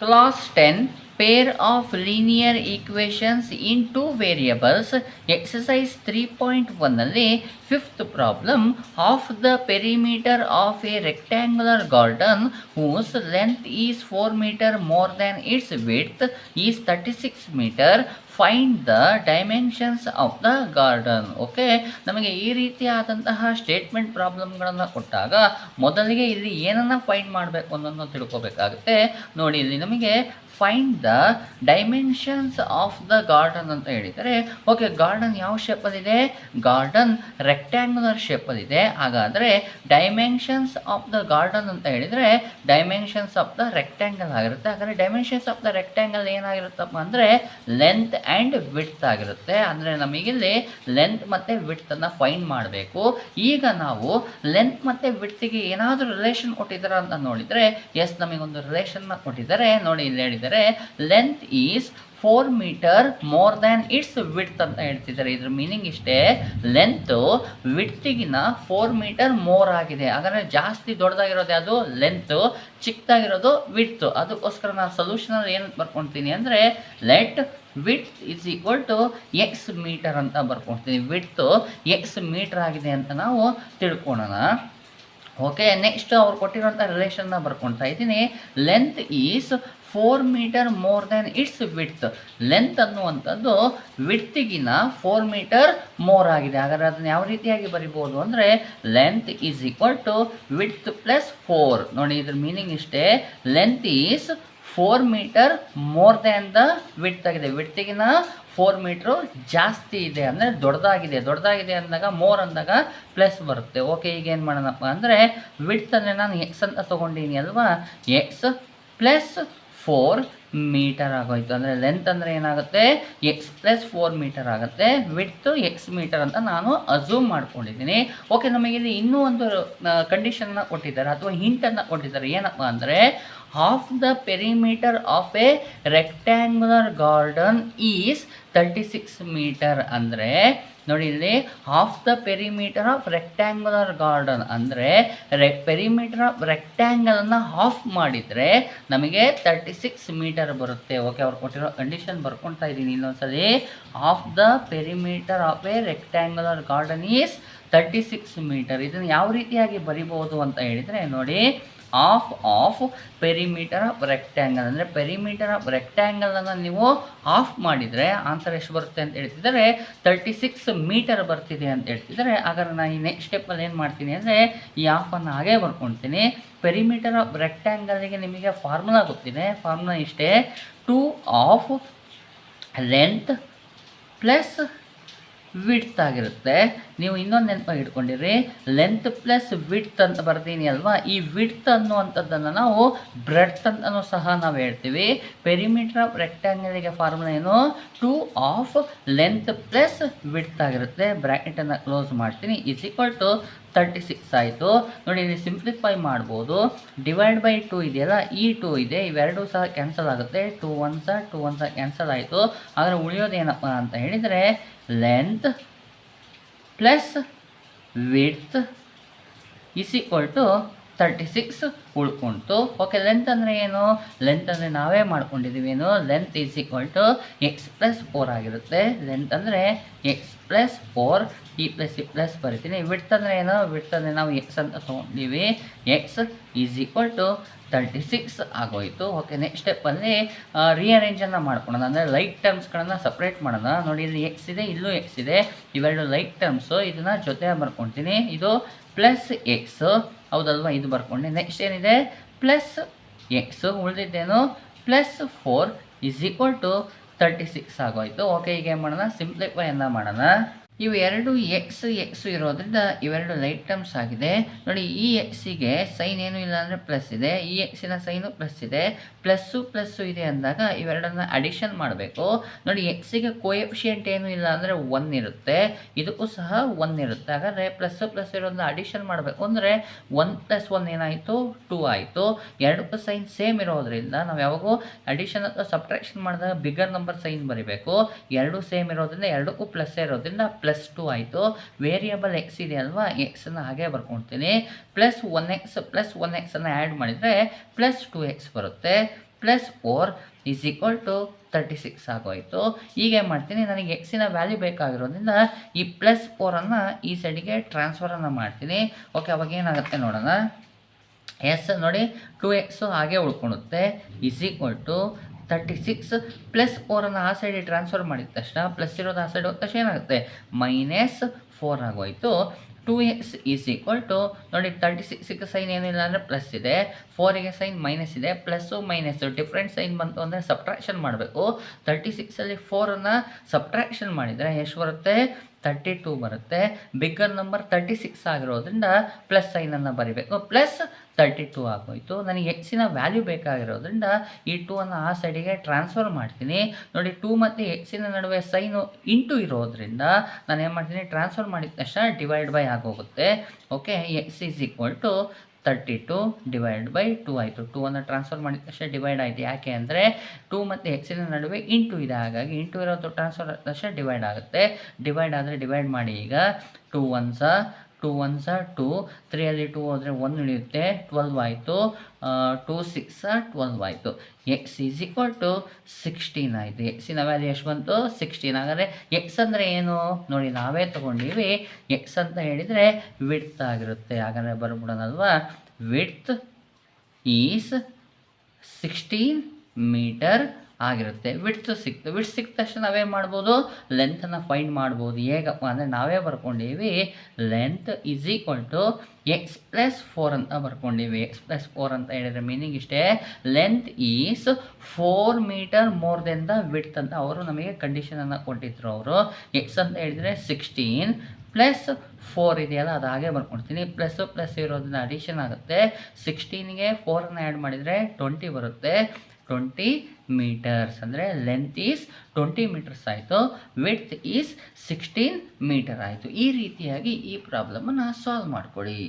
Class 10 Pair of linear equations in two variables exercise 3.1 ನಲ್ಲಿ fifth problem of the perimeter of a rectangular garden whose length is 4 meter more than its width is 36 meter. Find the dimensions of the garden. Okay, ನಮಗೆ ಈ ರೀತಿಯಾದಂತಹ statement ಪ್ರಾಬ್ಲಮ್ಗಳನ್ನು ಕೊಟ್ಟಾಗ ಮೊದಲಿಗೆ ಇಲ್ಲಿ ಏನನ್ನು find ಮಾಡಬೇಕು ಅನ್ನೋದನ್ನು ತಿಳ್ಕೊಬೇಕಾಗುತ್ತೆ. ನೋಡಿ, ಇಲ್ಲಿ ನಮಗೆ find the dimensions of the garden ಅಂತ ಹೇಳಿದರೆ, ಓಕೆ, ಗಾರ್ಡನ್ ಯಾವ ಶೇಪಲ್ಲಿದೆ? Garden rectangular ಶೇಪಲ್ಲಿದೆ. ಹಾಗಾದರೆ ಡೈಮೆನ್ಷನ್ಸ್ ಆಫ್ ದ ಗಾರ್ಡನ್ ಅಂತ ಹೇಳಿದರೆ ಡೈಮೆನ್ಷನ್ಸ್ ಆಫ್ ದ ರೆಕ್ಟ್ಯಾಂಗಲ್ ಆಗಿರುತ್ತೆ. ಹಾಗಾದರೆ ಡೈಮೆನ್ಷನ್ಸ್ ಆಫ್ ದ ರೆಕ್ಟ್ಯಾಂಗಲ್ ಏನಾಗಿರುತ್ತಪ್ಪ ಅಂದರೆ ಲೆಂತ್ ಆ್ಯಂಡ್ ವಿಡ್ತ್ ಆಗಿರುತ್ತೆ. ಅಂದರೆ ನಮಗಿಲ್ಲಿ ಲೆಂತ್ ಮತ್ತು ವಿಡ್ತನ್ನು ಫೈಂಡ್ ಮಾಡಬೇಕು. ಈಗ ನಾವು ಲೆಂತ್ ಮತ್ತು ವಿಡ್ತಿಗೆ ಏನಾದರೂ ರಿಲೇಷನ್ ಕೊಟ್ಟಿದ್ದಾರೆ ಅಂತ ನೋಡಿದರೆ, ಎಸ್, ನಮಗೊಂದು ರಿಲೇಷನ್ನ ಕೊಟ್ಟಿದ್ದಾರೆ. ನೋಡಿ, ಇಲ್ಲಿ ಹೇಳಿದ್ದಾರೆ length is 4 metre more than its width ಅಂತ ಹೇಳ್ತಿದ್ದಾರೆ. ಇದ್ರ ಮೀನಿಂಗ್ ಇಷ್ಟೇ, ಲೆಂತು ವಿಡ್ತಿಗಿನ 4 ಮೀಟರ್ ಮೋರ್ ಆಗಿದೆ. ಹಾಗಾದರೆ ಜಾಸ್ತಿ ದೊಡ್ಡದಾಗಿರೋದು ಯಾವುದು? ಲೆಂತು. ಚಿಕ್ಕದಾಗಿರೋದು ವಿಡ್ತು. ಅದಕ್ಕೋಸ್ಕರ ನಾನು ಸೊಲ್ಯೂಷನಲ್ಲಿ ಏನು ಬರ್ಕೊಳ್ತೀನಿ ಅಂದರೆ let width is equal to x metre ಅಂತ ಬರ್ಕೊಳ್ತೀನಿ. ವಿಡ್ತು ಎಕ್ಸ್ ಮೀಟರ್ ಆಗಿದೆ ಅಂತ ನಾವು ತಿಳ್ಕೊಳ್ಳೋಣ. ಓಕೆ, ನೆಕ್ಸ್ಟ್ ಅವ್ರು ಕೊಟ್ಟಿರೋಂಥ ರಿಲೇಷನ್ನ ಬರ್ಕೊಳ್ತಾ ಇದ್ದೀನಿ. Length is 4 metre more than its width. Length ಅನ್ನುವಂಥದ್ದು ವಿಡ್ತಿಗಿನ 4 ಮೀಟರ್ ಮೋರ್ ಆಗಿದೆ. ಹಾಗಾದರೆ ಅದನ್ನು ಯಾವ ರೀತಿಯಾಗಿ ಬರಿಬೋದು ಅಂದರೆ length is equal to width plus 4. ನೋಡಿ, ಇದ್ರ ಮೀನಿಂಗ್ ಇಷ್ಟೇ, length is 4 metre more than the width ಆಗಿದೆ. ವಿಡ್ತಿಗಿನ 4 ಮೀಟ್ರು ಜಾಸ್ತಿ ಇದೆ ಅಂದರೆ ದೊಡ್ಡದಾಗಿದೆ ಅಂದಾಗ ಮೋರ್ ಅಂದಾಗ ಪ್ಲಸ್ ಬರುತ್ತೆ. ಓಕೆ, ಈಗ ಏನು ಮಾಡೋಣಪ್ಪ ಅಂದರೆ ವಿಡ್ತ್ ಅಂದರೆ ನಾನು ಎಕ್ಸ್ ಅಂತ ತೊಗೊಂಡಿನಿ ಅಲ್ವಾ, ಎಕ್ಸ್ ಪ್ಲಸ್ 4 ಮೀಟರ್ ಆಗೋಯ್ತು. ಅಂದರೆ ಲೆಂತ್ ಅಂದರೆ ಏನಾಗುತ್ತೆ? ಎಕ್ಸ್ ಪ್ಲಸ್ 4 ಮೀಟರ್ ಆಗುತ್ತೆ. ವಿಡ್ತು ಎಕ್ಸ್ ಮೀಟರ್ ಅಂತ ನಾನು ಅಸ್ಯೂಮ್ ಮಾಡ್ಕೊಂಡಿದ್ದೀನಿ. ಓಕೆ, ನಮಗಿಲ್ಲಿ ಇನ್ನೂ ಒಂದು ಕಂಡೀಷನ್ನ ಕೊಟ್ಟಿದ್ದಾರೆ ಅಥವಾ ಹಿಂಟನ್ನು ಕೊಟ್ಟಿದ್ದಾರೆ. ಏನಪ್ಪ ಅಂದರೆ half the perimeter of a rectangular garden is 36 metre. ಅಂದರೆ ನೋಡಿ, ಇಲ್ಲಿ half the perimeter of rectangular garden ಅಂದರೆ ಪೆರಿಮೀಟರ್ ಆಫ್ ರೆಕ್ಟ್ಯಾಂಗಲನ್ನು ಹಾಫ್ ಮಾಡಿದರೆ ನಮಗೆ 36 ಮೀಟರ್ ಬರುತ್ತೆ. ಓಕೆ, ಅವ್ರು ಕೊಟ್ಟಿರೋ ಕಂಡೀಷನ್ ಬರ್ಕೊಳ್ತಾ ಇದ್ದೀನಿ ಇನ್ನೊಂದ್ಸಲಿ. Half the perimeter of a rectangular garden is 36 metre. ಇದನ್ನು ಯಾವ ರೀತಿಯಾಗಿ ಬರಿಬೋದು ಅಂತ ಹೇಳಿದರೆ ನೋಡಿ, ಆಫ್ ಪೆರಿಮೀಟರ್ ಆಫ್ ರೆಕ್ಟ್ಯಾಂಗಲ್ ಅಂದರೆ ಪೆರಿಮೀಟರ್ ಆಫ್ ರೆಕ್ಟ್ಯಾಂಗಲನ್ನು ನೀವು ಆಫ್ ಮಾಡಿದರೆ ಆನ್ಸರ್ ಎಷ್ಟು ಬರುತ್ತೆ ಅಂತ ಹೇಳ್ತಿದ್ದಾರೆ? 36 ಮೀಟರ್ ಬರ್ತಿದೆ ಅಂತ ಹೇಳ್ತಿದ್ದಾರೆ. ಹಾಗಾದ್ರೆ ನಾನು ಈ ನೆಕ್ಸ್ಟ್ ಸ್ಟೆಪ್ಪಲ್ಲಿ ಏನು ಮಾಡ್ತೀನಿ ಅಂದರೆ ಈ ಆಫನ್ನು ಹಾಗೇ ಬರ್ಕೊಳ್ತೀನಿ. ಪೆರಿಮೀಟರ್ ಆಫ್ ರೆಕ್ಟ್ಯಾಂಗಲ್ಗೆ ನಿಮಗೆ ಫಾರ್ಮುಲಾ ಗೊತ್ತಿದೆ. ಫಾರ್ಮುಲಾ ಇಷ್ಟೇ, 2 ಆಫ್ ಲೆಂತ್ ಪ್ಲಸ್ ವಿಡ್ತ್ ಆಗಿರುತ್ತೆ. ನೀವು ಇನ್ನೊಂದು ನೆನಪಾಗಿ ಇಟ್ಕೊಂಡಿರಿ, ಲೆಂತ್ ಪ್ಲಸ್ ವಿಡ್ತ್ ಅಂತ ಬರ್ತೀನಿ ಅಲ್ವಾ. ಈ ವಿಡ್ತ್ ಅನ್ನುವಂಥದ್ದನ್ನು ನಾವು ಬ್ರೆಡ್ತ್ ಅಂತಲೂ ಸಹ ನಾವು ಹೇಳ್ತೀವಿ. ಪೆರಿಮೀಟರ್ ಆಫ್ ರೆಕ್ಟ್ಯಾಂಗಲ್ಗೆ ಫಾರ್ಮುಲಾ ಏನು? 2 ಆಫ್ ಲೆಂತ್ ಪ್ಲಸ್ ವಿಡ್ತ್ ಆಗಿರುತ್ತೆ. ಬ್ರ್ಯಾಕೆಟನ್ನು ಕ್ಲೋಸ್ ಮಾಡ್ತೀನಿ. ಈಸ್ ಈಕ್ವಲ್ ಟು 36 ಆಯಿತು. ನೋಡಿ, ಇಲ್ಲಿ ಸಿಂಪ್ಲಿಫೈ ಮಾಡ್ಬೋದು. ಡಿವೈಡ್ ಬೈ 2 ಇದೆಯಲ್ಲ, ಈ 2 ಇದೆ, ಇವೆರಡೂ ಸಹ ಕ್ಯಾನ್ಸಲ್ ಆಗುತ್ತೆ. 2 1 ಕ್ಯಾನ್ಸಲ್ ಆಯಿತು. ಆದರೆ ಉಳಿಯೋದೇನಪ್ಪ ಅಂತ ಹೇಳಿದರೆ length plus width is equal to 36 ಉಳ್ಕೊಂತು. ಓಕೆ, ಲೆಂತ್ ಅಂದರೆ ಏನು? ಲೆಂತ್ ಅಂದರೆ ನಾವೇ ಮಾಡ್ಕೊಂಡಿದ್ದೀವಿ ಏನು? Length is equal to x plus 4 ಆಗಿರುತ್ತೆ. ಲೆಂತ್ ಅಂದರೆ ಎಕ್ಸ್ ಪ್ಲಸ್ 4, ಈ ಪ್ಲಸ್ ಬರಿತೀನಿ. ವಿಡ್ತ್ ಅಂದರೆ ಏನು? ವಿಡ್ತ್ ಅಂದರೆ ನಾವು ಎಕ್ಸ್ ಅಂತ ತೊಗೊಂಡಿವಿ. ಎಕ್ಸ್ ಈಸ್ ಈಕ್ವಲ್ ಟು 36 ಆಗೋಯಿತು. ಓಕೆ, ನೆಕ್ಸ್ಟ್ ಸ್ಟೆಪ್ಪಲ್ಲಿ ರಿಅರೇಂಜನ್ನು ಮಾಡ್ಕೊಳ್ಳೋಣ. ಅಂದರೆ ಲೈಕ್ ಟರ್ಮ್ಸ್ಗಳನ್ನು ಸಪ್ರೇಟ್ ಮಾಡೋಣ. ನೋಡಿ, ಇಲ್ಲಿ ಎಕ್ಸ್ ಇದೆ, ಇಲ್ಲೂ ಎಕ್ಸ್ ಇದೆ, ಇವೆರಡು ಲೈಕ್ ಟರ್ಮ್ಸು. ಇದನ್ನು ಜೊತೆ ಬರ್ಕೊಳ್ತೀನಿ. ಇದು ಪ್ಲಸ್ ಎಕ್ಸು, ಹೌದಲ್ವಾ? ಇದು ಬರ್ಕೊಂಡೆ. ನೆಕ್ಸ್ಟ್ ಏನಿದೆ? ಪ್ಲಸ್ ಎಕ್ಸು, ಉಳಿದಿದ್ದೇನು? ಪ್ಲಸ್ 4 ಈಸ್ ಈಕ್ವಲ್ ಟು 36 ಆಗೋಯಿತು. ಓಕೆ, ಈಗ ಏನು ಮಾಡೋಣ? ಸಿಂಪ್ಲಿಫೈಯನ್ನು ಮಾಡೋಣ. ಇವು ಎರಡು ಎಕ್ಸ್ ಇರೋದ್ರಿಂದ ಇವೆರಡು ಲೈಟ್ ಟರ್ಮ್ಸ್ ಆಗಿದೆ. ನೋಡಿ, ಈ ಎಕ್ಸಿಗೆ ಸೈನ್ ಏನೂ ಇಲ್ಲ ಅಂದರೆ ಪ್ಲಸ್ ಇದೆ, ಈ ಎಕ್ಸಿನ ಸೈನು ಪ್ಲಸ್ ಇದೆ. ಪ್ಲಸ್ಸು ಇದೆ ಅಂದಾಗ ಇವೆರಡನ್ನ ಅಡಿಷನ್ ಮಾಡಬೇಕು. ನೋಡಿ, ಎಕ್ಸಿಗೆ ಕೋಎಫಿಷಿಯಂಟ್ ಏನೂ ಇಲ್ಲ ಅಂದರೆ 1 ಇರುತ್ತೆ, ಇದಕ್ಕೂ ಸಹ 1 ಇರುತ್ತೆ. ಹಾಗಾದರೆ ಪ್ಲಸ್ ಇರೋದನ್ನ ಅಡಿಷನ್ ಮಾಡಬೇಕು ಅಂದರೆ 1 + 1 ಏನಾಯಿತು? 2 ಆಯಿತು. ಎರಡಕ್ಕೂ ಸೈನ್ ಸೇಮ್ ಇರೋದ್ರಿಂದ ನಾವು ಯಾವಾಗೂ ಅಡಿಷನ್ ಅಥವಾ ಸಬ್ಟ್ರಾಕ್ಷನ್ ಮಾಡಿದಾಗ ಬಿಗರ್ ನಂಬರ್ ಸೈನ್ ಬರೀಬೇಕು. ಎರಡೂ ಸೇಮ್ ಇರೋದ್ರಿಂದ ಎರಡಕ್ಕೂ ಪ್ಲಸ್ ಇರೋದ್ರಿಂದ +2 ಆಯಿತು. ವೇರಿಯಬಲ್ ಎಕ್ಸ್ ಇದೆ ಅಲ್ವಾ, ಎಕ್ಸನ್ನು ಹಾಗೆ ಬರ್ಕೊಳ್ತೀನಿ. +1x ಅನ್ನು ಆ್ಯಡ್ ಮಾಡಿದರೆ +2x ಬರುತ್ತೆ. +4 ಈಸ್ ಈಕ್ವಲ್ ಟು 36 ಆಗೋಯಿತು. ಈಗ ಏನು ಮಾಡ್ತೀನಿ, ನನಗೆ ಎಕ್ಸಿನ ವ್ಯಾಲ್ಯೂ ಬೇಕಾಗಿರೋದ್ರಿಂದ ಈ +4 ಈ ಸೈಡಿಗೆ ಟ್ರಾನ್ಸ್ಫರನ್ನು ಮಾಡ್ತೀನಿ. ಓಕೆ, ಅವಾಗ ಏನಾಗುತ್ತೆ ನೋಡೋಣ. ಎಸ್ ನೋಡಿ 2x ಹಾಗೆ ಉಳ್ಕೊಳುತ್ತೆ ಈಸ್ ಈಕ್ವಲ್ ಟು 36 +4 ಆ ಸೈಡಿಗೆ ಟ್ರಾನ್ಸ್ಫರ್ ಮಾಡಿದ ತಕ್ಷಣ ಪ್ಲಸ್ ಇರೋದು ಆ ಸೈಡ್ ಹೋದ ತಕ್ಷಣ ಏನಾಗುತ್ತೆ -4 ಆಗೋಯಿತು. 2x ಈಸ್ ಈಕ್ವಲ್ ಟು ನೋಡಿ 36ಗೆ ಸೈನ್ ಏನಿಲ್ಲ ಅಂದರೆ ಪ್ಲಸ್ ಇದೆ, 4ಗೆ ಸೈನ್ ಮೈನಸ್ ಇದೆ, ಪ್ಲಸ್ಸು ಮೈನಸ್ಸು ಡಿಫ್ರೆಂಟ್ ಸೈನ್ ಬಂತು ಅಂದರೆ ಸಬ್ಟ್ರಾಕ್ಷನ್ ಮಾಡಬೇಕು. 36ಅಲ್ಲಿ 4 ಸಬ್ಟ್ರಾಕ್ಷನ್ ಮಾಡಿದರೆ ಎಷ್ಟು ಬರುತ್ತೆ 32 ಬರುತ್ತೆ. ಬಿಗ್ಗರ್ ನಂಬರ್ 36 ಆಗಿರೋದ್ರಿಂದ ಪ್ಲಸ್ ಸೈನನ್ನು ಬರಿಬೇಕು, +32 ಆಗೋಯಿತು. ನನಗೆ ಎಕ್ಸಿನ ವ್ಯಾಲ್ಯೂ ಬೇಕಾಗಿರೋದ್ರಿಂದ ಈ 2 ಆ ಸೈಡಿಗೆ ಟ್ರಾನ್ಸ್ಫರ್ ಮಾಡ್ತೀನಿ. ನೋಡಿ 2 ಮತ್ತು ಎಕ್ಸಿನ ನಡುವೆ ಸೈನು ಇಂಟು ಇರೋದ್ರಿಂದ ನಾನು ಏನು ಮಾಡ್ತೀನಿ, ಟ್ರಾನ್ಸ್ಫರ್ ಮಾಡಿದ ತಕ್ಷಣ ಡಿವೈಡ್ ಬೈ ಆಗೋಗುತ್ತೆ. Okay, x is equal to 32 / 2 ಆಯಿತು. 2 ಟ್ರಾನ್ಸ್ಫರ್ ಮಾಡಿದ ತಕ್ಷಣ ಡಿವೈಡ್ ಆಯಿತು. ಯಾಕೆ ಅಂದರೆ 2 ಮತ್ತು ಎಕ್ಸಿನ ನಡುವೆ ಇಂಟು ಇದೆ, ಹಾಗಾಗಿ ಇಂಟು ಇರೋದು ಟ್ರಾನ್ಸ್ಫರ್ ಆದ ತಕ್ಷಣ ಡಿವೈಡ್ ಆಗುತ್ತೆ. ಡಿವೈಡ್ ಆದರೆ ಡಿವೈಡ್ ಮಾಡಿ. ಈಗ 2 1s 2, 3ಅಲ್ಲಿ 2 ಹೋದರೆ 1 ಉಳಿಯುತ್ತೆ, 12 ಆಯಿತು. 2 6 12 ಆಯಿತು. ಎಕ್ಸ್ ಈಸ್ ಈಕ್ವಲ್ ಟು 16 ಆಯಿತು. ಎಕ್ಸಿನ ವ್ಯಾಲ್ಯೂ ಎಷ್ಟು ಬಂತು 16. ಹಾಗಾದರೆ ಎಕ್ಸ್ ಅಂದರೆ ಏನು ನೋಡಿ, ನಾವೇ ತೊಗೊಂಡಿವಿ. ಎಕ್ಸ್ ಅಂತ ಹೇಳಿದರೆ ವಿಡ್ತ್ ಆಗಿರುತ್ತೆ. ಹಾಗಾದರೆ ಬರ್ಬಿಡೋಣಲ್ವಾ, ವಿಡ್ತ್ ಈಸ್ 16 ಮೀಟರ್ ಆಗಿರುತ್ತೆ. ವಿಡ್ತ್ ಸಿಕ್ಕ ತಕ್ಷಣ ನಾವೇನು ಮಾಡ್ಬೋದು, ಲೆಂತನ್ನು ಫೈಂಡ್ ಮಾಡ್ಬೋದು. ಹೇಗಪ್ಪ ಅಂದರೆ ನಾವೇ ಬರ್ಕೊಂಡಿವಿ, length is equal to x + 4 ಅಂತ ಬರ್ಕೊಂಡಿವಿ. x + 4 ಅಂತ ಹೇಳಿದರೆ ಮೀನಿಂಗ್ ಇಷ್ಟೇ, length is 4 metre more than the width ಅಂತ ಅವರು ನಮಗೆ ಕಂಡೀಷನನ್ನು ಕೊಟ್ಟಿದ್ರು. ಅವರು ಎಕ್ಸ್ ಅಂತ ಹೇಳಿದರೆ 16 +4 ಇದೆಯಲ್ಲ ಅದು ಹಾಗೆ ಬರ್ಕೊಡ್ತೀನಿ. ಪ್ಲಸ್ ಇರೋದನ್ನ ಅಡಿಷನ್ ಆಗುತ್ತೆ. 16ಗೆ 4 ಆ್ಯಡ್ ಮಾಡಿದರೆ 20 ಬರುತ್ತೆ. 20 ಮೀಟರ್ಸ್ ಅಂದರೆ ಲೆಂತ್ ಈಸ್ 20 ಮೀಟರ್ಸ್ ಆಯಿತು, ವಿಡ್ತ್ ಈಸ್ 16 ಮೀಟರ್ ಆಯಿತು. ಈ ರೀತಿಯಾಗಿ ಈ ಪ್ರಾಬ್ಲಮನ್ನು ಸಾಲ್ವ್ ಮಾಡ್ಕೊಳ್ಳಿ.